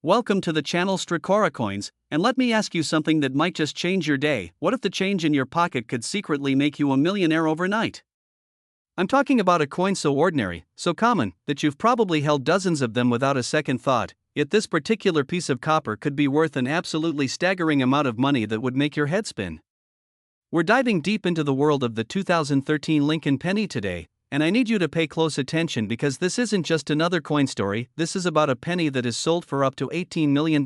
Welcome to the channel Stracora Coins, and let me ask you something that might just change your day. What if the change in your pocket could secretly make you a millionaire overnight? I'm talking about a coin so ordinary, so common, that you've probably held dozens of them without a second thought, yet this particular piece of copper could be worth an absolutely staggering amount of money that would make your head spin. We're diving deep into the world of the 2013 Lincoln Penny today, and I need you to pay close attention because this isn't just another coin story. This is about a penny that is sold for up to $18 million.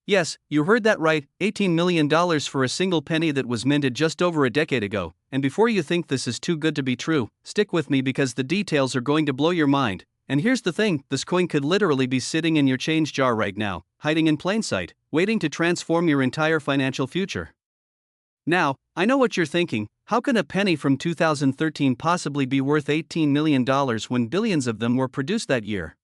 Yes, you heard that right, $18 million for a single penny that was minted just over a decade ago. And before you think this is too good to be true, stick with me because the details are going to blow your mind. And here's the thing, this coin could literally be sitting in your change jar right now, hiding in plain sight, waiting to transform your entire financial future. Now, I know what you're thinking. How can a penny from 2013 possibly be worth $18 million when billions of them were produced that year?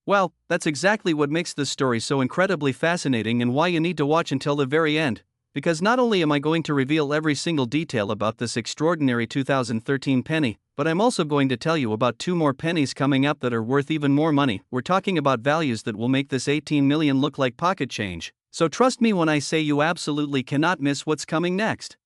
Well, that's exactly what makes this story so incredibly fascinating and why you need to watch until the very end, because not only am I going to reveal every single detail about this extraordinary 2013 penny, but I'm also going to tell you about two more pennies coming up that are worth even more money. We're talking about values that will make this 18 million look like pocket change, so trust me when I say you absolutely cannot miss what's coming next.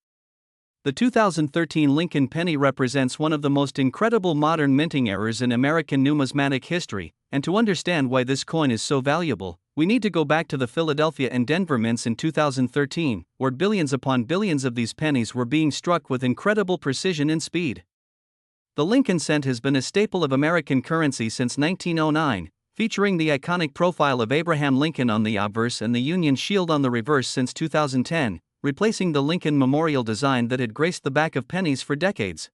The 2013 Lincoln Penny represents one of the most incredible modern minting errors in American numismatic history, and to understand why this coin is so valuable, we need to go back to the Philadelphia and Denver mints in 2013, where billions upon billions of these pennies were being struck with incredible precision and speed. The Lincoln cent has been a staple of American currency since 1909, featuring the iconic profile of Abraham Lincoln on the obverse and the Union Shield on the reverse since 2010. Replacing the Lincoln Memorial design that had graced the back of pennies for decades.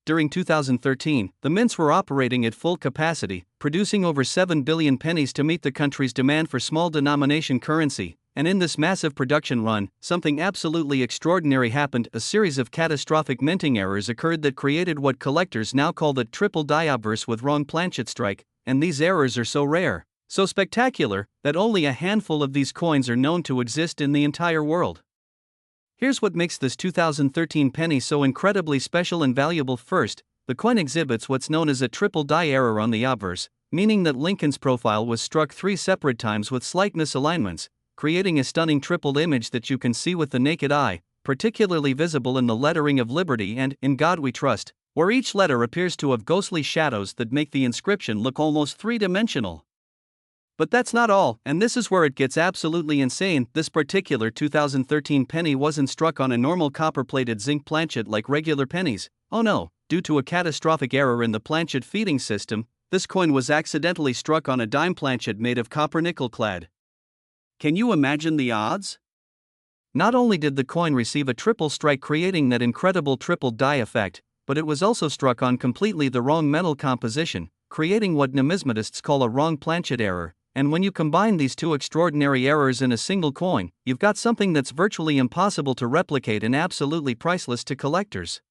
During 2013, the mints were operating at full capacity, producing over 7 billion pennies to meet the country's demand for small denomination currency, and in this massive production run, something absolutely extraordinary happened. A series of catastrophic minting errors occurred that created what collectors now call the triple die obverse with wrong planchet strike, and these errors are so rare, so spectacular, that only a handful of these coins are known to exist in the entire world. Here's what makes this 2013 penny so incredibly special and valuable. First, the coin exhibits what's known as a triple die error on the obverse, meaning that Lincoln's profile was struck 3 separate times with slight misalignments, creating a stunning tripled image that you can see with the naked eye, particularly visible in the lettering of Liberty and In God We Trust, where each letter appears to have ghostly shadows that make the inscription look almost three-dimensional. But that's not all, and this is where it gets absolutely insane. This particular 2013 penny wasn't struck on a normal copper-plated zinc planchet like regular pennies. Oh no, due to a catastrophic error in the planchet feeding system, this coin was accidentally struck on a dime planchet made of copper nickel clad. Can you imagine the odds? Not only did the coin receive a triple strike creating that incredible triple die effect, but it was also struck on completely the wrong metal composition, creating what numismatists call a wrong planchet error. And when you combine these two extraordinary errors in a single coin, you've got something that's virtually impossible to replicate and absolutely priceless to collectors.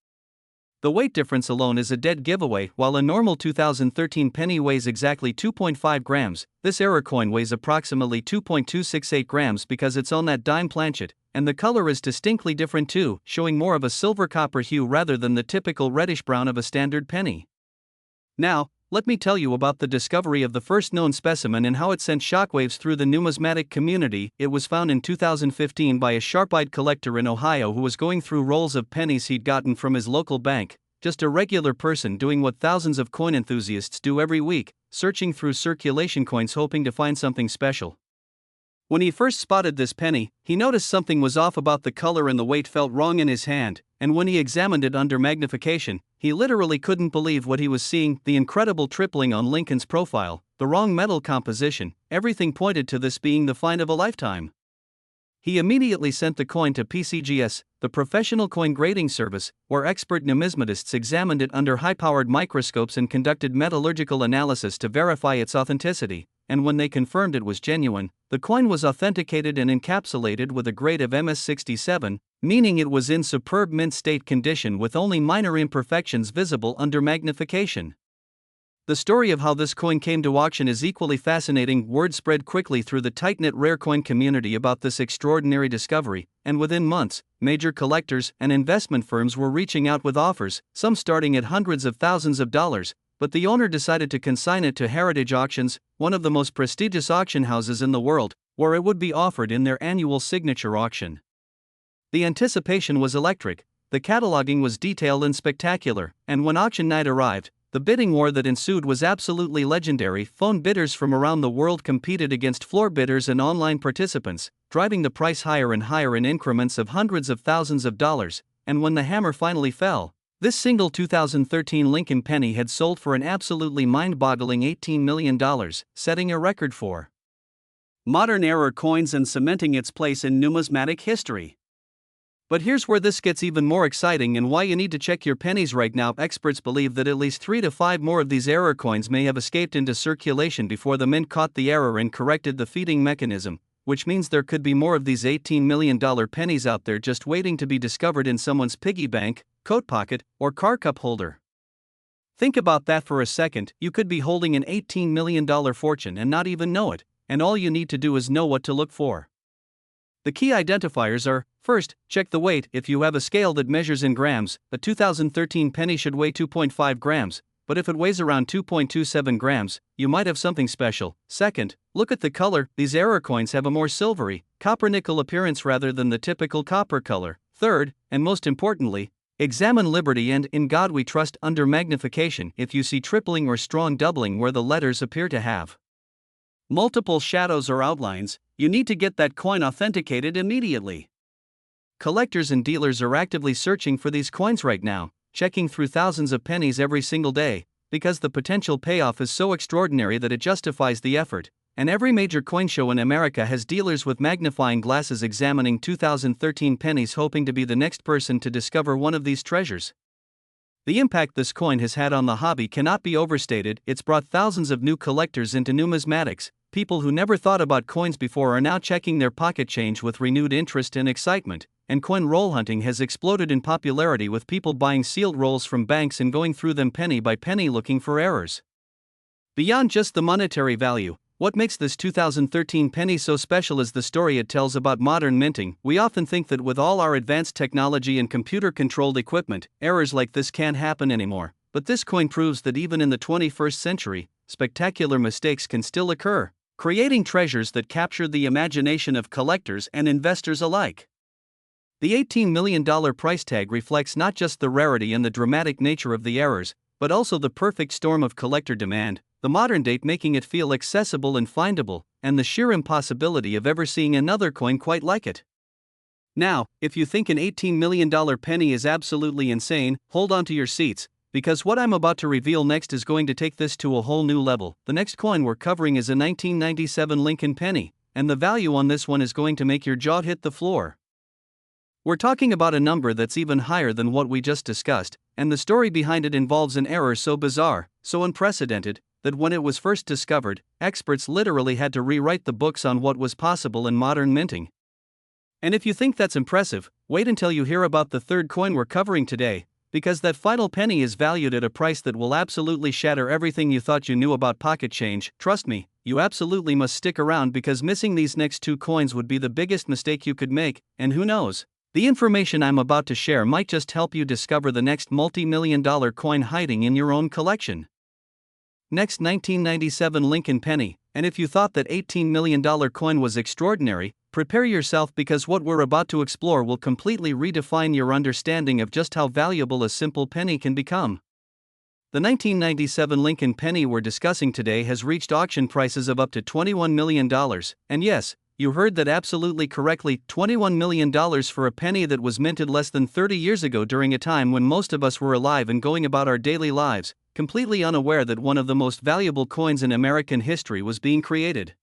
The weight difference alone is a dead giveaway. While a normal 2013 penny weighs exactly 2.5 grams, this error coin weighs approximately 2.268 grams because it's on that dime planchet, and the color is distinctly different too, showing more of a silver copper hue rather than the typical reddish brown of a standard penny. Now, let me tell you about the discovery of the first known specimen and how it sent shockwaves through the numismatic community. It was found in 2015 by a sharp-eyed collector in Ohio who was going through rolls of pennies he'd gotten from his local bank, just a regular person doing what thousands of coin enthusiasts do every week, searching through circulation coins hoping to find something special. When he first spotted this penny, he noticed something was off about the color and the weight felt wrong in his hand, and when he examined it under magnification, he literally couldn't believe what he was seeing. The incredible tripling on Lincoln's profile, the wrong metal composition, everything pointed to this being the find of a lifetime. He immediately sent the coin to PCGS, the professional coin grading service, where expert numismatists examined it under high-powered microscopes and conducted metallurgical analysis to verify its authenticity. And when they confirmed it was genuine, the coin was authenticated and encapsulated with a grade of MS67, meaning it was in superb mint state condition with only minor imperfections visible under magnification. The story of how this coin came to auction is equally fascinating. Word spread quickly through the tight-knit rare coin community about this extraordinary discovery, and within months, major collectors and investment firms were reaching out with offers, some starting at hundreds of thousands of dollars, but the owner decided to consign it to Heritage Auctions, one of the most prestigious auction houses in the world, where it would be offered in their annual signature auction. The anticipation was electric, the cataloging was detailed and spectacular, and when auction night arrived, the bidding war that ensued was absolutely legendary. Phone bidders from around the world competed against floor bidders and online participants, driving the price higher and higher in increments of hundreds of thousands of dollars, and when the hammer finally fell, this single 2013 Lincoln Penny had sold for an absolutely mind-boggling $18 million, setting a record for modern error coins and cementing its place in numismatic history. But here's where this gets even more exciting and why you need to check your pennies right now. Experts believe that at least 3 to 5 more of these error coins may have escaped into circulation before the mint caught the error and corrected the feeding mechanism, which means there could be more of these $18 million pennies out there just waiting to be discovered in someone's piggy bank, coat pocket, or car cup holder. Think about that for a second. You could be holding an $18 million fortune and not even know it, and all you need to do is know what to look for. The key identifiers are, first, check the weight. If you have a scale that measures in grams, a 2013 penny should weigh 2.5 grams, but if it weighs around 2.27 grams, you might have something special. Second, look at the color. These error coins have a more silvery, copper-nickel appearance rather than the typical copper color. Third, and most importantly, examine Liberty and In God We Trust under magnification. If you see tripling or strong doubling where the letters appear to have multiple shadows or outlines, you need to get that coin authenticated immediately. Collectors and dealers are actively searching for these coins right now, checking through thousands of pennies every single day, because the potential payoff is so extraordinary that it justifies the effort, and every major coin show in America has dealers with magnifying glasses examining 2013 pennies hoping to be the next person to discover one of these treasures. The impact this coin has had on the hobby cannot be overstated. It's brought thousands of new collectors into numismatics. People who never thought about coins before are now checking their pocket change with renewed interest and excitement, and coin roll hunting has exploded in popularity with people buying sealed rolls from banks and going through them penny by penny looking for errors. Beyond just the monetary value, what makes this 2013 penny so special is the story it tells about modern minting. We often think that with all our advanced technology and computer-controlled equipment, errors like this can't happen anymore, but this coin proves that even in the 21st century, spectacular mistakes can still occur, creating treasures that capture the imagination of collectors and investors alike. The $18 million price tag reflects not just the rarity and the dramatic nature of the errors, but also the perfect storm of collector demand, the modern date making it feel accessible and findable, and the sheer impossibility of ever seeing another coin quite like it. Now, if you think an $18 million penny is absolutely insane, hold on to your seats, because what I'm about to reveal next is going to take this to a whole new level. The next coin we're covering is a 1997 Lincoln Penny, and the value on this one is going to make your jaw hit the floor. We're talking about a number that's even higher than what we just discussed, and the story behind it involves an error so bizarre, so unprecedented, that when it was first discovered, experts literally had to rewrite the books on what was possible in modern minting. And if you think that's impressive, wait until you hear about the third coin we're covering today, because that final penny is valued at a price that will absolutely shatter everything you thought you knew about pocket change. Trust me, you absolutely must stick around because missing these next two coins would be the biggest mistake you could make, and who knows? The information I'm about to share might just help you discover the next multi-million-dollar coin hiding in your own collection. Next, 1997 Lincoln Penny, and if you thought that $18 million coin was extraordinary, prepare yourself because what we're about to explore will completely redefine your understanding of just how valuable a simple penny can become. The 1997 Lincoln Penny we're discussing today has reached auction prices of up to $21 million, and yes, you heard that absolutely correctly, $21 million for a penny that was minted less than 30 years ago during a time when most of us were alive and going about our daily lives, completely unaware that one of the most valuable coins in American history was being created.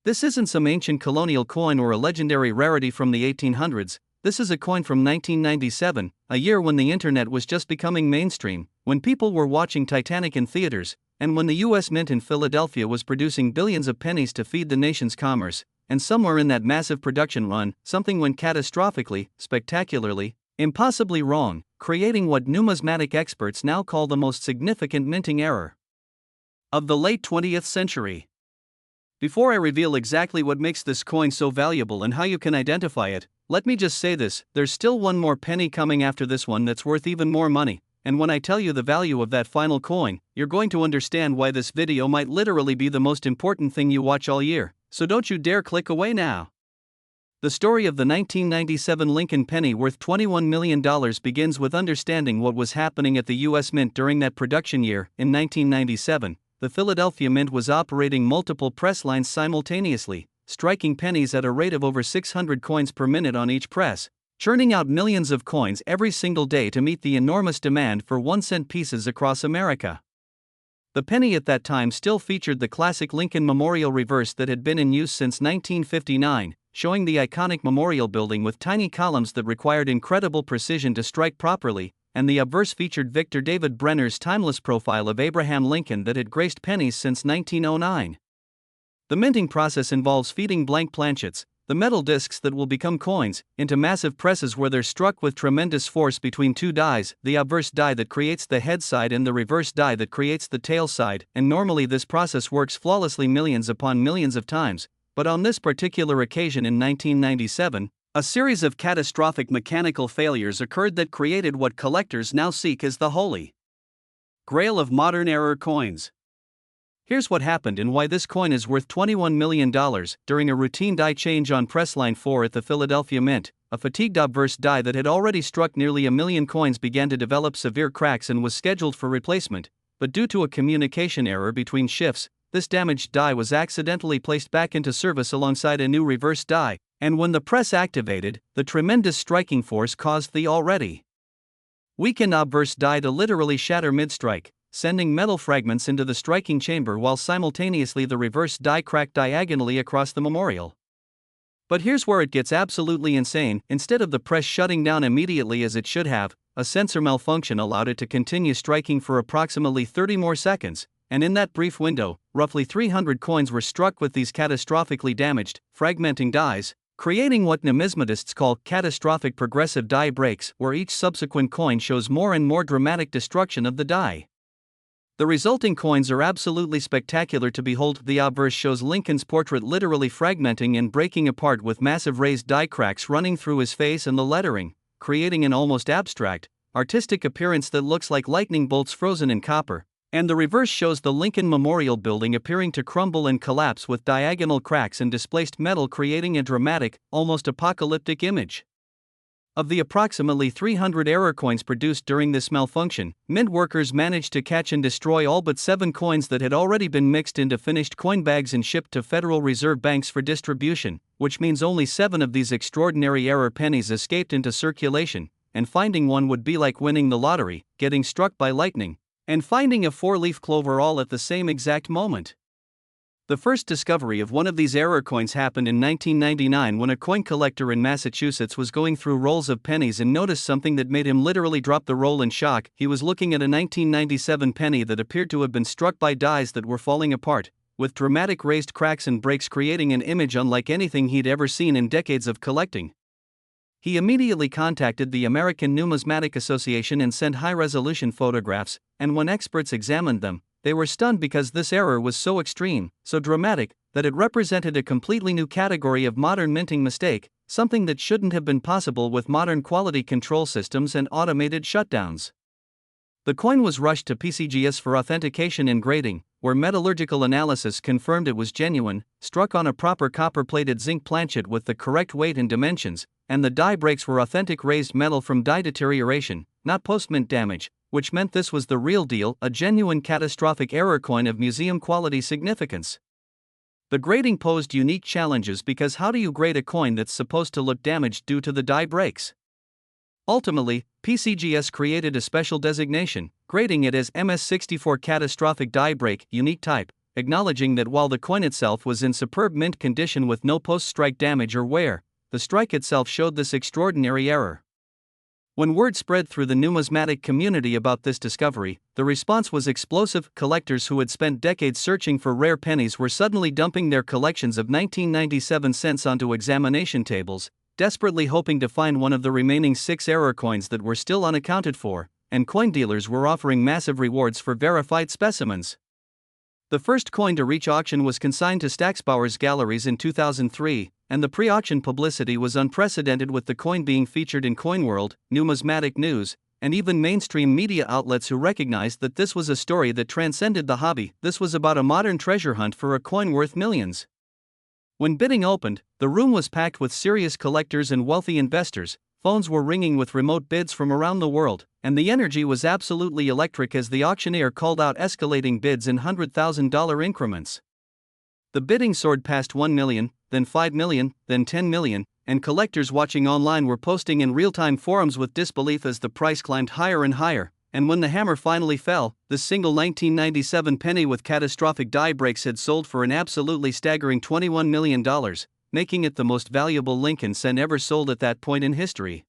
This isn't some ancient colonial coin or a legendary rarity from the 1800s, this is a coin from 1997, a year when the internet was just becoming mainstream, when people were watching Titanic in theaters, and when the U.S. Mint in Philadelphia was producing billions of pennies to feed the nation's commerce. And somewhere in that massive production run, something went catastrophically, spectacularly, impossibly wrong, creating what numismatic experts now call the most significant minting error of the late 20th century. Before I reveal exactly what makes this coin so valuable and how you can identify it, let me just say this: there's still one more penny coming after this one that's worth even more money, and when I tell you the value of that final coin, you're going to understand why this video might literally be the most important thing you watch all year, so don't you dare click away now. The story of the 1997 Lincoln penny worth $21 million begins with understanding what was happening at the U.S. Mint during that production year. In 1997, the Philadelphia Mint was operating multiple press lines simultaneously, striking pennies at a rate of over 600 coins per minute on each press, churning out millions of coins every single day to meet the enormous demand for 1-cent pieces across America. The penny at that time still featured the classic Lincoln Memorial reverse that had been in use since 1959, showing the iconic memorial building with tiny columns that required incredible precision to strike properly, and the obverse featured Victor David Brenner's timeless profile of Abraham Lincoln that had graced pennies since 1909. The minting process involves feeding blank planchets, the metal discs that will become coins, into massive presses where they're struck with tremendous force between two dies, the obverse die that creates the head side and the reverse die that creates the tail side, and normally this process works flawlessly millions upon millions of times, but on this particular occasion in 1997, a series of catastrophic mechanical failures occurred that created what collectors now seek as the holy grail of modern error coins. Here's what happened and why this coin is worth $21 million. During a routine die change on press line 4 at the Philadelphia Mint, a fatigued obverse die that had already struck nearly a million coins began to develop severe cracks and was scheduled for replacement, but due to a communication error between shifts, this damaged die was accidentally placed back into service alongside a new reverse die, and when the press activated, the tremendous striking force caused the already weakened obverse die to literally shatter mid-strike, sending metal fragments into the striking chamber while simultaneously the reverse die cracked diagonally across the memorial. But here's where it gets absolutely insane. Instead of the press shutting down immediately as it should have, a sensor malfunction allowed it to continue striking for approximately 30 more seconds, and in that brief window, roughly 300 coins were struck with these catastrophically damaged, fragmenting dies, creating what numismatists call catastrophic progressive die breaks, where each subsequent coin shows more and more dramatic destruction of the die. The resulting coins are absolutely spectacular to behold. The obverse shows Lincoln's portrait literally fragmenting and breaking apart with massive raised die cracks running through his face and the lettering, creating an almost abstract, artistic appearance that looks like lightning bolts frozen in copper, and the reverse shows the Lincoln Memorial Building appearing to crumble and collapse with diagonal cracks and displaced metal, creating a dramatic, almost apocalyptic image. Of the approximately 300 error coins produced during this malfunction, mint workers managed to catch and destroy all but 7 coins that had already been mixed into finished coin bags and shipped to Federal Reserve banks for distribution, which means only 7 of these extraordinary error pennies escaped into circulation, and finding one would be like winning the lottery, getting struck by lightning, and finding a 4-leaf clover all at the same exact moment. The first discovery of one of these error coins happened in 1999 when a coin collector in Massachusetts was going through rolls of pennies and noticed something that made him literally drop the roll in shock. He was looking at a 1997 penny that appeared to have been struck by dies that were falling apart, with dramatic raised cracks and breaks creating an image unlike anything he'd ever seen in decades of collecting. He immediately contacted the American Numismatic Association and sent high-resolution photographs, and when experts examined them, they were stunned because this error was so extreme, so dramatic, that it represented a completely new category of modern minting mistake, something that shouldn't have been possible with modern quality control systems and automated shutdowns. The coin was rushed to PCGS for authentication and grading, where metallurgical analysis confirmed it was genuine, struck on a proper copper-plated zinc planchet with the correct weight and dimensions, and the die breaks were authentic raised metal from die deterioration, not post-mint damage, which meant this was the real deal, a genuine catastrophic error coin of museum-quality significance. The grading posed unique challenges because how do you grade a coin that's supposed to look damaged due to the die breaks? Ultimately, PCGS created a special designation, grading it as MS64 Catastrophic Die Break, Unique Type, acknowledging that while the coin itself was in superb mint condition with no post-strike damage or wear, the strike itself showed this extraordinary error. When word spread through the numismatic community about this discovery, the response was explosive. Collectors who had spent decades searching for rare pennies were suddenly dumping their collections of 1997 cents onto examination tables, desperately hoping to find one of the remaining 6 error coins that were still unaccounted for, and coin dealers were offering massive rewards for verified specimens. The first coin to reach auction was consigned to Stacksbauer's galleries in 2003, and the pre-auction publicity was unprecedented, with the coin being featured in CoinWorld, Numismatic News, and even mainstream media outlets who recognized that this was a story that transcended the hobby. This was about a modern treasure hunt for a coin worth millions. When bidding opened, the room was packed with serious collectors and wealthy investors. Phones were ringing with remote bids from around the world, and the energy was absolutely electric as the auctioneer called out escalating bids in $100,000 increments. The bidding soared past 1 million, then 5 million, then 10 million, and collectors watching online were posting in real-time forums with disbelief as the price climbed higher and higher. And when the hammer finally fell, the single 1997 penny with catastrophic die breaks had sold for an absolutely staggering $21 million, making it the most valuable Lincoln cent ever sold at that point in history.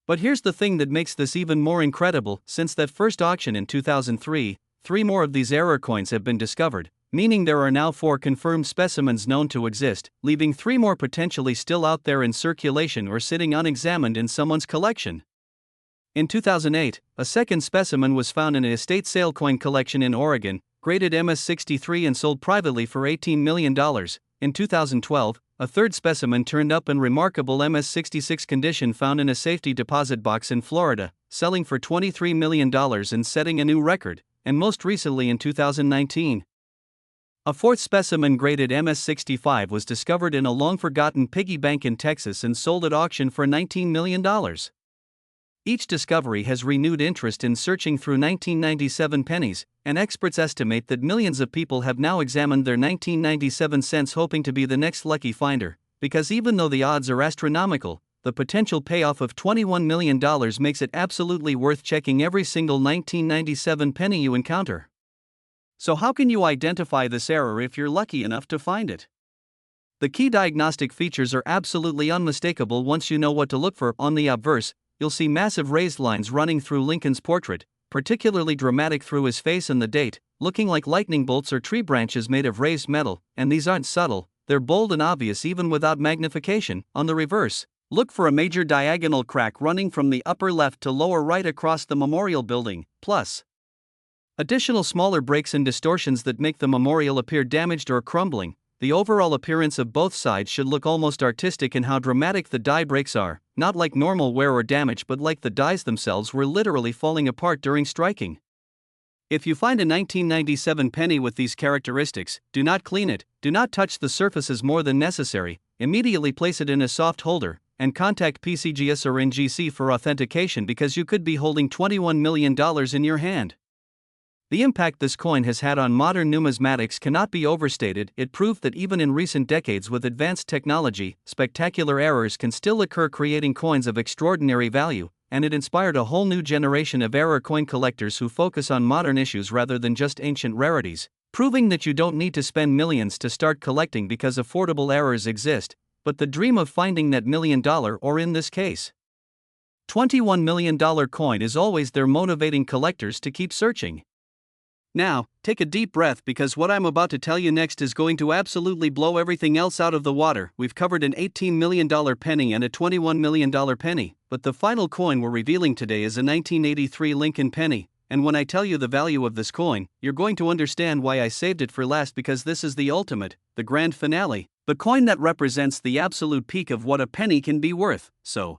But here's the thing that makes this even more incredible: since that first auction in 2003, 3 more of these error coins have been discovered, meaning there are now 4 confirmed specimens known to exist, leaving 3 more potentially still out there in circulation or sitting unexamined in someone's collection. In 2008, a second specimen was found in an estate sale coin collection in Oregon, graded MS-63 and sold privately for $18 million. In 2012, a third specimen turned up in remarkable MS-66 condition found in a safety deposit box in Florida, selling for $23 million and setting a new record. And most recently in 2019, a fourth specimen graded MS-65 was discovered in a long-forgotten piggy bank in Texas and sold at auction for $19 million. Each discovery has renewed interest in searching through 1997 pennies, and experts estimate that millions of people have now examined their 1997 cents hoping to be the next lucky finder, because even though the odds are astronomical, the potential payoff of $21 million makes it absolutely worth checking every single 1997 penny you encounter. So how can you identify this error if you're lucky enough to find it? The key diagnostic features are absolutely unmistakable once you know what to look for. On the obverse, you'll see massive raised lines running through Lincoln's portrait, particularly dramatic through his face and the date, looking like lightning bolts or tree branches made of raised metal, and these aren't subtle, they're bold and obvious even without magnification. On the reverse, look for a major diagonal crack running from the upper left to lower right across the memorial building, plus additional smaller breaks and distortions that make the memorial appear damaged or crumbling. The overall appearance of both sides should look almost artistic in how dramatic the die breaks are, not like normal wear or damage but like the dies themselves were literally falling apart during striking. If you find a 1997 penny with these characteristics, do not clean it, do not touch the surfaces more than necessary, immediately place it in a soft holder, and contact PCGS or NGC for authentication because you could be holding $21 million in your hand. The impact this coin has had on modern numismatics cannot be overstated. It proved that even in recent decades with advanced technology, spectacular errors can still occur, creating coins of extraordinary value, and it inspired a whole new generation of error coin collectors who focus on modern issues rather than just ancient rarities, proving that you don't need to spend millions to start collecting because affordable errors exist, but the dream of finding that $1 million, or in this case, $21 million coin is always there, motivating collectors to keep searching. Now, take a deep breath because what I'm about to tell you next is going to absolutely blow everything else out of the water. We've covered an $18 million penny and a $21 million penny, but the final coin we're revealing today is a 1983 Lincoln penny, and when I tell you the value of this coin, you're going to understand why I saved it for last, because this is the ultimate, the grand finale, the coin that represents the absolute peak of what a penny can be worth. So,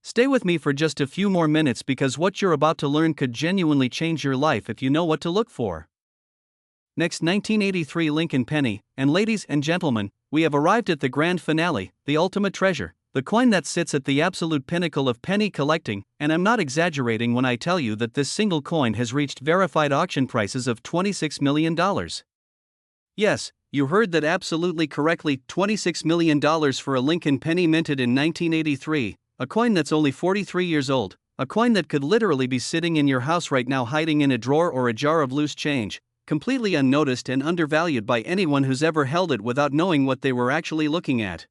stay with me for just a few more minutes because what you're about to learn could genuinely change your life if you know what to look for. Next, 1983 Lincoln penny, and ladies and gentlemen, we have arrived at the grand finale, the ultimate treasure, the coin that sits at the absolute pinnacle of penny collecting, and I'm not exaggerating when I tell you that this single coin has reached verified auction prices of $26 million. Yes, you heard that absolutely correctly, $26 million for a Lincoln penny minted in 1983. A coin that's only 43 years old, a coin that could literally be sitting in your house right now, hiding in a drawer or a jar of loose change, completely unnoticed and undervalued by anyone who's ever held it without knowing what they were actually looking at.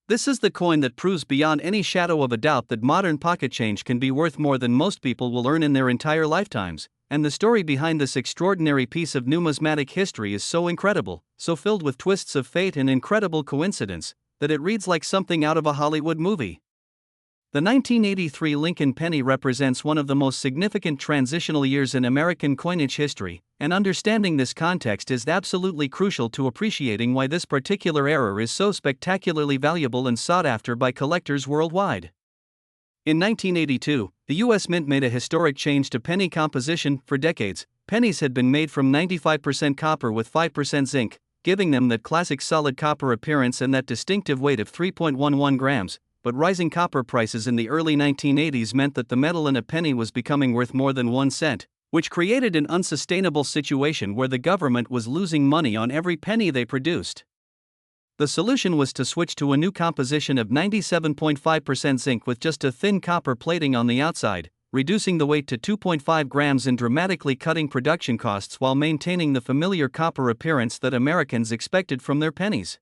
This is the coin that proves beyond any shadow of a doubt that modern pocket change can be worth more than most people will earn in their entire lifetimes, and the story behind this extraordinary piece of numismatic history is so incredible, so filled with twists of fate and incredible coincidence, that it reads like something out of a Hollywood movie. The 1983 Lincoln penny represents one of the most significant transitional years in American coinage history, and understanding this context is absolutely crucial to appreciating why this particular error is so spectacularly valuable and sought after by collectors worldwide. In 1982, the U.S. Mint made a historic change to penny composition. For decades, pennies had been made from 95% copper with 5% zinc, giving them that classic solid copper appearance and that distinctive weight of 3.11 grams. But rising copper prices in the early 1980s meant that the metal in a penny was becoming worth more than 1 cent, which created an unsustainable situation where the government was losing money on every penny they produced. The solution was to switch to a new composition of 97.5% zinc with just a thin copper plating on the outside, reducing the weight to 2.5 grams and dramatically cutting production costs while maintaining the familiar copper appearance that Americans expected from their pennies.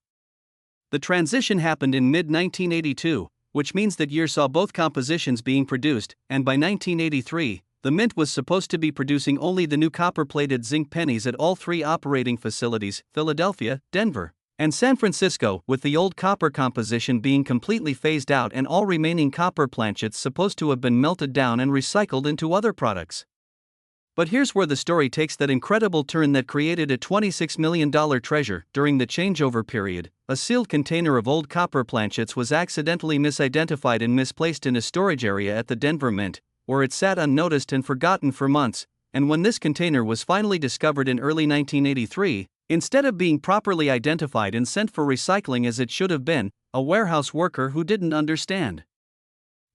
The transition happened in mid-1982, which means that year saw both compositions being produced, and by 1983, the Mint was supposed to be producing only the new copper-plated zinc pennies at all 3 operating facilities, Philadelphia, Denver, and San Francisco, with the old copper composition being completely phased out and all remaining copper planchets supposed to have been melted down and recycled into other products. But here's where the story takes that incredible turn that created a $26 million treasure. During the changeover period, a sealed container of old copper planchets was accidentally misidentified and misplaced in a storage area at the Denver Mint, where it sat unnoticed and forgotten for months, and when this container was finally discovered in early 1983, instead of being properly identified and sent for recycling as it should have been, a warehouse worker who didn't understand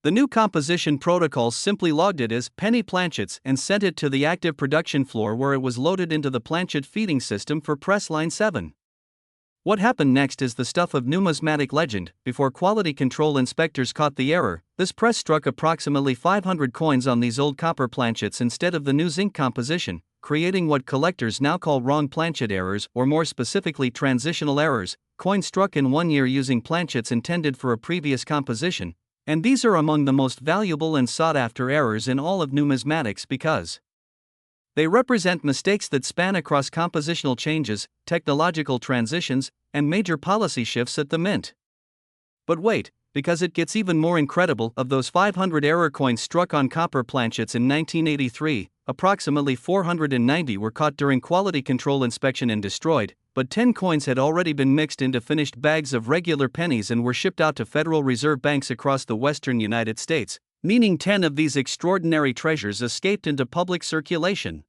the new composition protocols simply logged it as penny planchets and sent it to the active production floor where it was loaded into the planchet feeding system for press line 7. What happened next is the stuff of numismatic legend. Before quality control inspectors caught the error, this press struck approximately 500 coins on these old copper planchets instead of the new zinc composition, creating what collectors now call wrong planchet errors, or more specifically transitional errors, coins struck in one year using planchets intended for a previous composition. And these are among the most valuable and sought-after errors in all of numismatics because they represent mistakes that span across compositional changes, technological transitions, and major policy shifts at the Mint. But wait, because it gets even more incredible, of those 500 error coins struck on copper planchets in 1983, approximately 490 were caught during quality control inspection and destroyed, but 10 coins had already been mixed into finished bags of regular pennies and were shipped out to Federal Reserve banks across the western United States, meaning 10 of these extraordinary treasures escaped into public circulation.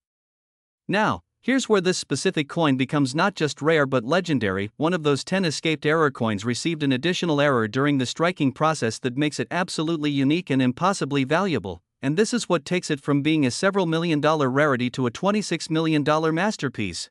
Now, here's where this specific coin becomes not just rare but legendary. One of those 10 escaped error coins received an additional error during the striking process that makes it absolutely unique and impossibly valuable, and this is what takes it from being a several million-dollar rarity to a $26 million masterpiece.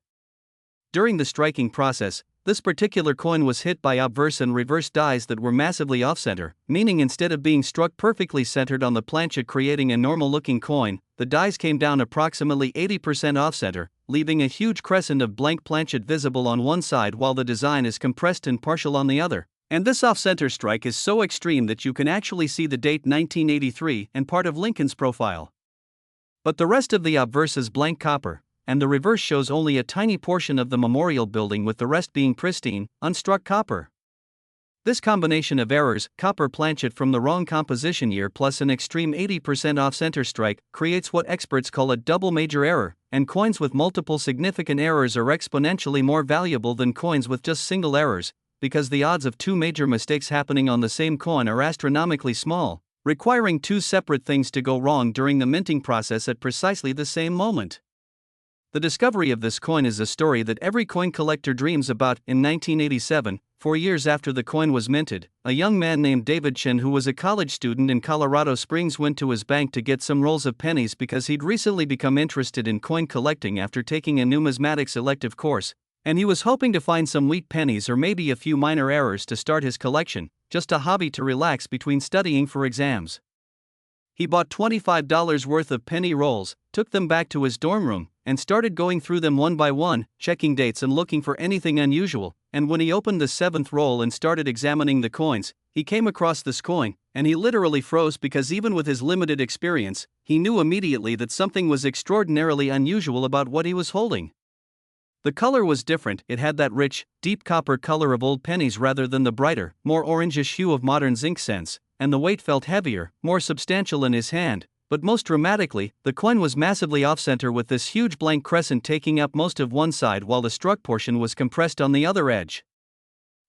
During the striking process, this particular coin was hit by obverse and reverse dies that were massively off-center, meaning instead of being struck perfectly centered on the planchet creating a normal-looking coin, the dies came down approximately 80% off-center, leaving a huge crescent of blank planchet visible on one side while the design is compressed and partial on the other. And this off-center strike is so extreme that you can actually see the date 1983 and part of Lincoln's profile. But the rest of the obverse is blank copper, and the reverse shows only a tiny portion of the memorial building with the rest being pristine, unstruck copper. This combination of errors, copper planchet from the wrong composition year plus an extreme 80% off-center strike, creates what experts call a double major error, and coins with multiple significant errors are exponentially more valuable than coins with just single errors, because the odds of 2 major mistakes happening on the same coin are astronomically small, requiring 2 separate things to go wrong during the minting process at precisely the same moment. The discovery of this coin is a story that every coin collector dreams about. In 1987, 4 years after the coin was minted, a young man named David Shin, who was a college student in Colorado Springs, went to his bank to get some rolls of pennies because he'd recently become interested in coin collecting after taking a numismatics elective course, and he was hoping to find some weak pennies or maybe a few minor errors to start his collection, just a hobby to relax between studying for exams. He bought $25 worth of penny rolls, took them back to his dorm room, and started going through them one by one, checking dates and looking for anything unusual. And when he opened the 7th roll and started examining the coins, he came across this coin, and he literally froze because even with his limited experience, he knew immediately that something was extraordinarily unusual about what he was holding. The color was different. It had that rich, deep copper color of old pennies rather than the brighter, more orangish hue of modern zinc cents, and the weight felt heavier, more substantial in his hand. But most dramatically, the coin was massively off-center with this huge blank crescent taking up most of one side while the struck portion was compressed on the other edge.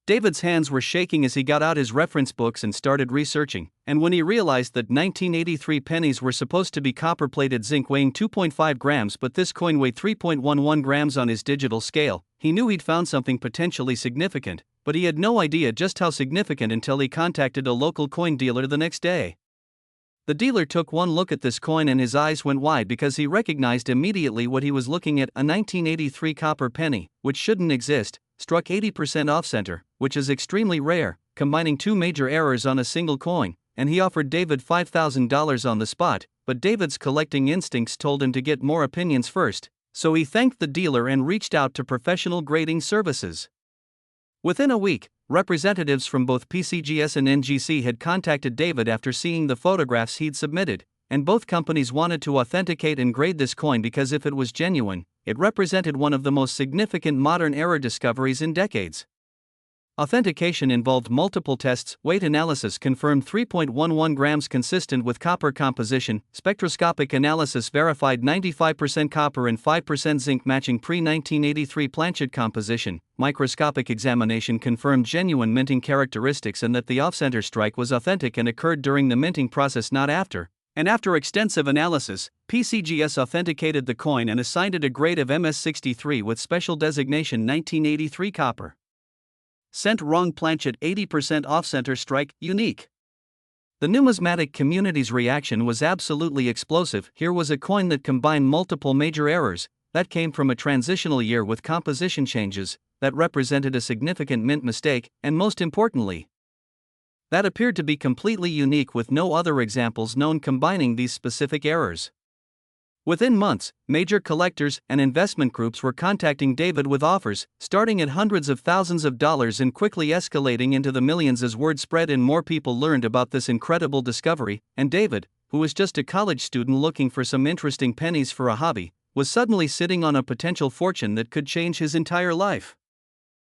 David's hands were shaking as he got out his reference books and started researching, and when he realized that 1983 pennies were supposed to be copper-plated zinc weighing 2.5 grams but this coin weighed 3.11 grams on his digital scale, he knew he'd found something potentially significant, but he had no idea just how significant until he contacted a local coin dealer the next day. The dealer took one look at this coin and his eyes went wide because he recognized immediately what he was looking at: a 1983 copper penny, which shouldn't exist, struck 80% off-center, which is extremely rare, combining two major errors on a single coin, and he offered David $5,000 on the spot, but David's collecting instincts told him to get more opinions first, so he thanked the dealer and reached out to professional grading services. Within a week, representatives from both PCGS and NGC had contacted David after seeing the photographs he'd submitted, and both companies wanted to authenticate and grade this coin because if it was genuine, it represented one of the most significant modern era discoveries in decades. Authentication involved multiple tests. Weight analysis confirmed 3.11 grams consistent with copper composition. Spectroscopic analysis verified 95% copper and 5% zinc matching pre-1983 planchet composition. Microscopic examination confirmed genuine minting characteristics and that the off-center strike was authentic and occurred during the minting process, not after. And after extensive analysis, PCGS authenticated the coin and assigned it a grade of MS63 with special designation 1983 copper. Sent wrong planchet 80% off-center strike, unique. The numismatic community's reaction was absolutely explosive. Here was a coin that combined multiple major errors, that came from a transitional year with composition changes, that represented a significant mint mistake, and most importantly, that appeared to be completely unique with no other examples known combining these specific errors. Within months, major collectors and investment groups were contacting David with offers, starting at hundreds of thousands of dollars and quickly escalating into the millions as word spread and more people learned about this incredible discovery, and David, who was just a college student looking for some interesting pennies for a hobby, was suddenly sitting on a potential fortune that could change his entire life.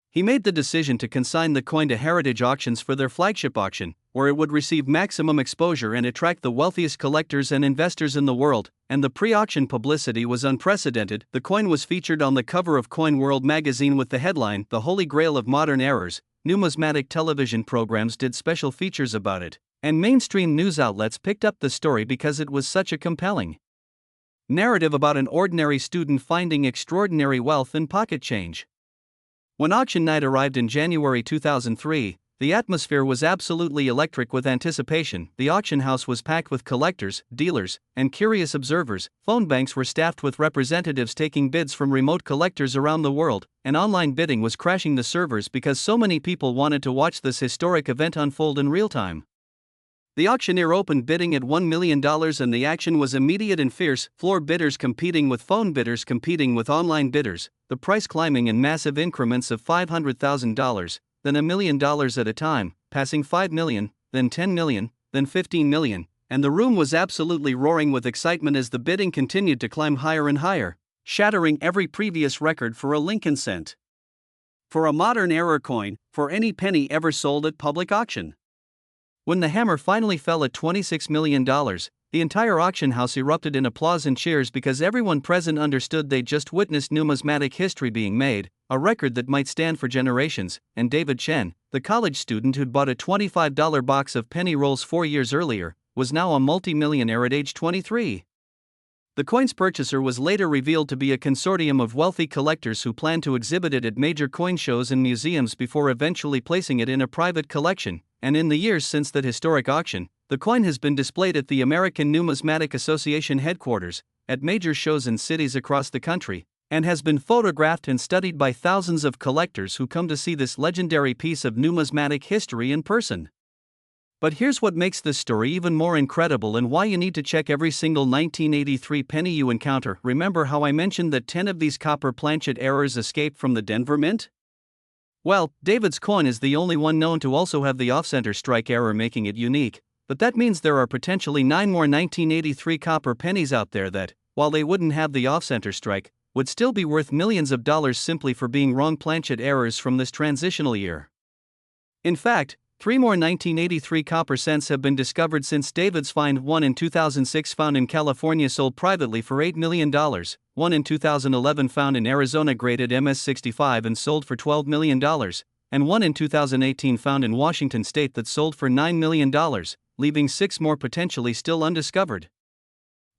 He made the decision to consign the coin to Heritage Auctions for their flagship auction, where it would receive maximum exposure and attract the wealthiest collectors and investors in the world, and the pre-auction publicity was unprecedented. The coin was featured on the cover of Coin World magazine with the headline, "The Holy Grail of Modern Errors." Numismatic television programs did special features about it, and mainstream news outlets picked up the story because it was such a compelling narrative about an ordinary student finding extraordinary wealth in pocket change. When auction night arrived in January 2003, the atmosphere was absolutely electric with anticipation. The auction house was packed with collectors, dealers, and curious observers. Phone banks were staffed with representatives taking bids from remote collectors around the world, and online bidding was crashing the servers because so many people wanted to watch this historic event unfold in real time. The auctioneer opened bidding at $1 million and the action was immediate and fierce, floor bidders competing with phone bidders competing with online bidders, the price climbing in massive increments of $500,000, then $1 million at a time, passing $5 million, then $10 million, then $15 million, and the room was absolutely roaring with excitement as the bidding continued to climb higher and higher, shattering every previous record for a Lincoln cent. For a modern era coin, for any penny ever sold at public auction. When the hammer finally fell at $26 million, the entire auction house erupted in applause and cheers because everyone present understood they'd just witnessed numismatic history being made, a record that might stand for generations, and David Chen, the college student who'd bought a $25 box of penny rolls 4 years earlier, was now a multi-millionaire at age 23. The coin's purchaser was later revealed to be a consortium of wealthy collectors who planned to exhibit it at major coin shows and museums before eventually placing it in a private collection, and in the years since that historic auction, the coin has been displayed at the American Numismatic Association headquarters, at major shows in cities across the country, and has been photographed and studied by thousands of collectors who come to see this legendary piece of numismatic history in person. But here's what makes this story even more incredible and why you need to check every single 1983 penny you encounter. Remember how I mentioned that 10 of these copper planchet errors escaped from the Denver Mint? Well, David's coin is the only one known to also have the off-center strike error, making it unique, but that means there are potentially 9 more 1983 copper pennies out there that, while they wouldn't have the off-center strike, would still be worth millions of dollars simply for being wrong planchet errors from this transitional year. In fact, 3 more 1983 copper cents have been discovered since David's find. One in 2006 found in California sold privately for $8 million, one in 2011 found in Arizona graded MS65 and sold for $12 million, and one in 2018 found in Washington state that sold for $9 million, leaving 6 more potentially still undiscovered.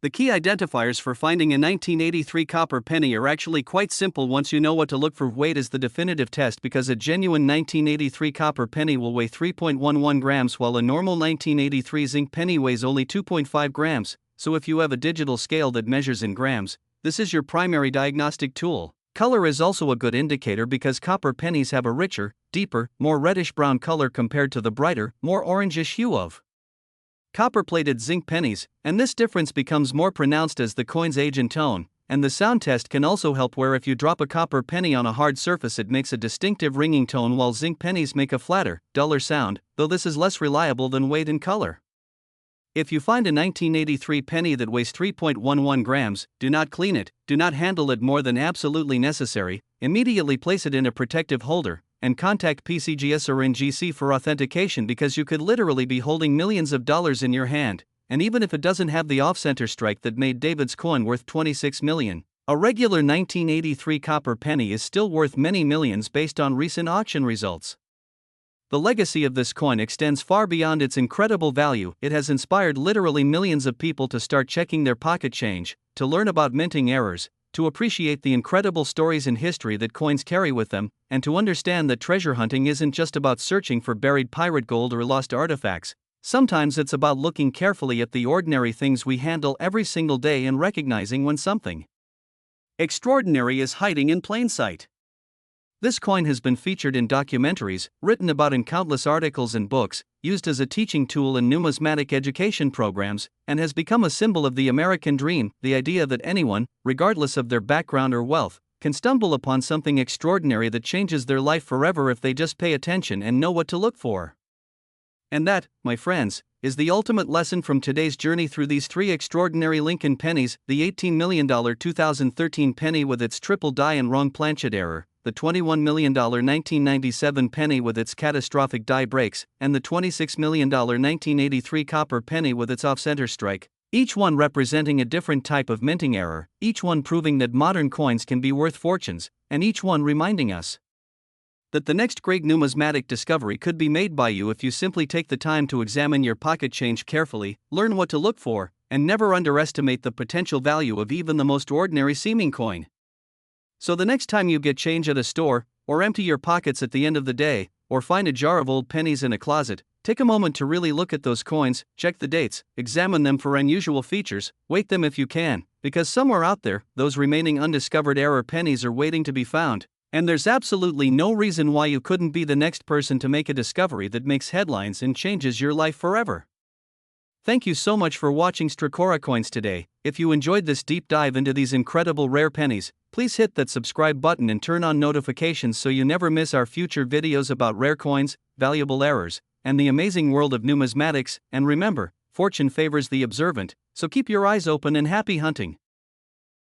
The key identifiers for finding a 1983 copper penny are actually quite simple once you know what to look for. Weight is the definitive test because a genuine 1983 copper penny will weigh 3.11 grams while a normal 1983 zinc penny weighs only 2.5 grams, so if you have a digital scale that measures in grams, this is your primary diagnostic tool. Color is also a good indicator because copper pennies have a richer, deeper, more reddish-brown color compared to the brighter, more orangish hue of copper-plated zinc pennies, and this difference becomes more pronounced as the coins age in tone, and the sound test can also help where if you drop a copper penny on a hard surface it makes a distinctive ringing tone while zinc pennies make a flatter, duller sound, though this is less reliable than weight and color. If you find a 1983 penny that weighs 3.11 grams, do not clean it, do not handle it more than absolutely necessary, immediately place it in a protective holder, and contact PCGS or NGC for authentication because you could literally be holding millions of dollars in your hand, and even if it doesn't have the off-center strike that made David's coin worth $26 million, a regular 1983 copper penny is still worth many millions based on recent auction results. The legacy of this coin extends far beyond its incredible value. It has inspired literally millions of people to start checking their pocket change, to learn about minting errors, to appreciate the incredible stories in history that coins carry with them, and to understand that treasure hunting isn't just about searching for buried pirate gold or lost artifacts. Sometimes it's about looking carefully at the ordinary things we handle every single day and recognizing when something extraordinary is hiding in plain sight. This coin has been featured in documentaries, written about in countless articles and books, used as a teaching tool in numismatic education programs, and has become a symbol of the American dream, the idea that anyone, regardless of their background or wealth, can stumble upon something extraordinary that changes their life forever if they just pay attention and know what to look for. And that, my friends, is the ultimate lesson from today's journey through these 3 extraordinary Lincoln pennies: the $18 million 2013 penny with its triple die and wrong planchet error, the $21 million 1997 penny with its catastrophic die breaks, and the $26 million 1983 copper penny with its off-center strike, each one representing a different type of minting error, each one proving that modern coins can be worth fortunes, and each one reminding us that the next great numismatic discovery could be made by you if you simply take the time to examine your pocket change carefully, learn what to look for, and never underestimate the potential value of even the most ordinary seeming coin. So the next time you get change at a store, or empty your pockets at the end of the day, or find a jar of old pennies in a closet, take a moment to really look at those coins, check the dates, examine them for unusual features, weight them if you can, because somewhere out there, those remaining undiscovered error pennies are waiting to be found. And there's absolutely no reason why you couldn't be the next person to make a discovery that makes headlines and changes your life forever. Thank you so much for watching Stracora Coins today. If you enjoyed this deep dive into these incredible rare pennies, please hit that subscribe button and turn on notifications so you never miss our future videos about rare coins, valuable errors, and the amazing world of numismatics. And remember, fortune favors the observant, so keep your eyes open and happy hunting.